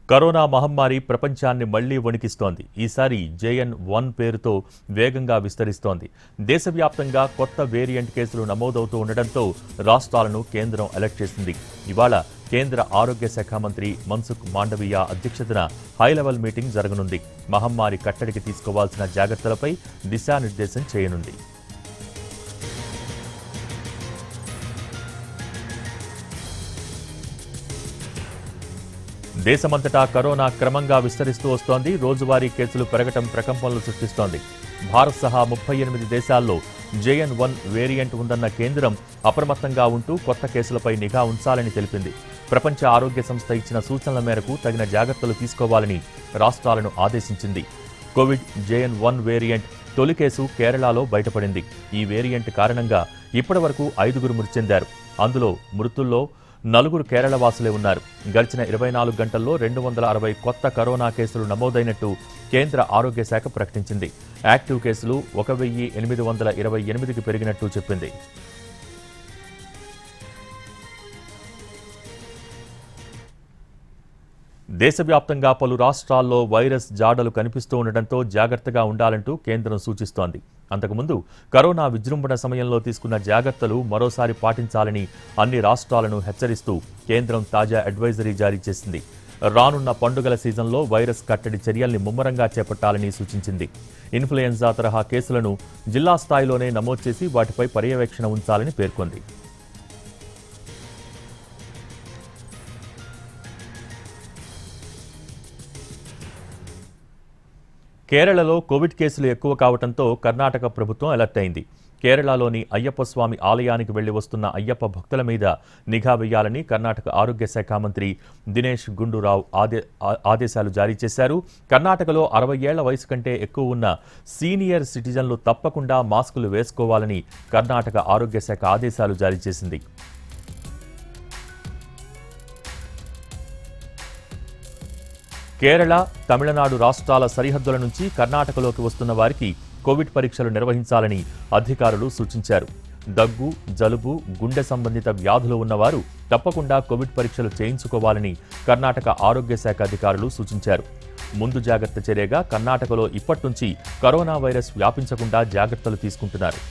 Corona మహమ్మారి ప్రపంచాన్ని మళ్లీ వణికిస్తోంది. ఈసారి JN.1 పేరుతో వేగంగా విస్తరిస్తోంది. దేశవ్యాప్తంగా కొత్త వేరియంట్ కేసులు నమోదవుతూ ఉండడంతో రాష్ట్రాలను కేంద్రం అలర్ట్ చేసింది. ఇవాళ కేంద్ర ఆరోగ్య శాఖ మంత్రి మన్సుఖ్ మాండవీయ అధ్యక్షతన హైలెవెల్ మీటింగ్ జరగనుంది. మహమ్మారి కట్టడికి తీసుకోవాల్సిన జాగ్రత్తలపై దిశానిర్దేశం చేయనుంది. దేశమంతటా కరోనా క్రమంగా విస్తరిస్తూ వస్తోంది. రోజువారీ కేసులు పెరగటం ప్రకంపనలు సృష్టిస్తోంది. భారత్ సహా 38 దేశాల్లో JN.1 వేరియంట్ ఉందన్న కేంద్రం అప్రమత్తంగా ఉంటూ కొత్త కేసులపై నిఘా ఉంచాలని తెలిపింది. ప్రపంచ ఆరోగ్య సంస్థ ఇచ్చిన సూచనల మేరకు తగిన జాగ్రత్తలు తీసుకోవాలని రాష్ట్రాలను ఆదేశించింది. కోవిడ్ JN.1 వేరియంట్ తొలి కేసు కేరళలో బయటపడింది. ఈ వేరియంట్ కారణంగా ఇప్పటివరకు 5గురు మృతి చెందారు. అందులో మృతుల్లో 4 కేరళ వాసులే ఉన్నారు. గడిచిన 24 గంటల్లో 260 కొత్త కరోనా కేసులు నమోదైనట్టు కేంద్ర ఆరోగ్య శాఖ ప్రకటించింది. యాక్టివ్ కేసులు 1828కి పెరిగినట్టు చెప్పింది. దేశవ్యాప్తంగా పలు రాష్ట్రాల్లో వైరస్ జాడలు కనిపిస్తూ ఉండటంతో జాగ్రత్తగా ఉండాలంటూ కేంద్రం సూచిస్తోంది. అంతకుముందు కరోనా విజృంభణ సమయంలో తీసుకున్న జాగ్రత్తలు మరోసారి పాటించాలని అన్ని రాష్ట్రాలను హెచ్చరిస్తూ కేంద్రం తాజా అడ్వైజరీ జారీ చేసింది. రానున్న పండుగల సీజన్లో వైరస్ కట్టడి చర్యల్ని ముమ్మరంగా చేపట్టాలని సూచించింది. ఇన్ఫ్లుయెన్జా తరహా కేసులను జిల్లా స్థాయిలోనే నమోదు చేసి వాటిపై పర్యవేక్షణ ఉంచాలని పేర్కొంది. కేరళలో కోవిడ్ కేసులు ఎక్కువ కావడంతో కర్ణాటక ప్రభుత్వం అలర్ట్ అయింది. కేరళలోని అయ్యప్ప స్వామి ఆలయానికి వెళ్లి వస్తున్న అయ్యప్ప భక్తుల మీద నిఘా వేయాలని కర్ణాటక ఆరోగ్య శాఖ మంత్రి దినేష్ గుండూరావు ఆదేశాలు జారీ చేశారు. కర్ణాటకలో 60 ఏళ్ల వయసు కంటే ఎక్కువ ఉన్న సీనియర్ సిటిజన్లు తప్పకుండా మాస్కులు వేసుకోవాలని కర్ణాటక ఆరోగ్య శాఖ ఆదేశాలు జారీ చేసింది. కేరళ, తమిళనాడు రాష్ట్రాల సరిహద్దుల నుంచి కర్ణాటకలోకి వస్తున్న వారికి కోవిడ్ పరీక్షలు నిర్వహించాలని అధికారులు సూచించారు. దగ్గు, జలుబు, గుండె సంబంధిత వ్యాధులు ఉన్నవారు తప్పకుండా కోవిడ్ పరీక్షలు చేయించుకోవాలని కర్ణాటక ఆరోగ్య శాఖ అధికారులు సూచించారు. ముందు జాగ్రత్త చర్యగా కర్ణాటకలో ఇప్పటి నుంచి కరోనా వైరస్ వ్యాపించకుండా జాగ్రత్తలు తీసుకుంటున్నారు.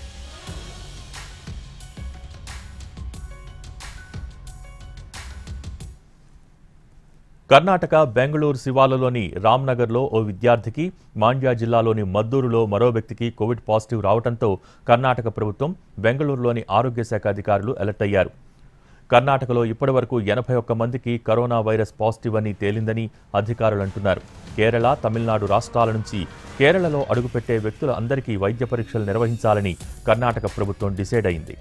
కర్ణాటక బెంగళూరు శివార్లలోని రామ్నగర్లో ఓ విద్యార్థికి, మాండ్య జిల్లాలోని మద్దూరులో మరో వ్యక్తికి కోవిడ్ పాజిటివ్ రావడంతో కర్ణాటక ప్రభుత్వం, బెంగళూరులోని ఆరోగ్య శాఖ అధికారులు అలర్ట్ అయ్యారు. కర్ణాటకలో ఇప్పటివరకు 81 మందికి కరోనా వైరస్ పాజిటివ్ అని తేలిందని అధికారులు అంటున్నారు. కేరళ, తమిళనాడు రాష్ట్రాల నుంచి కేరళలో అడుగుపెట్టే వ్యక్తుల అందరికీ వైద్య పరీక్షలు నిర్వహించాలని కర్ణాటక ప్రభుత్వం డిసైడ్ అయింది.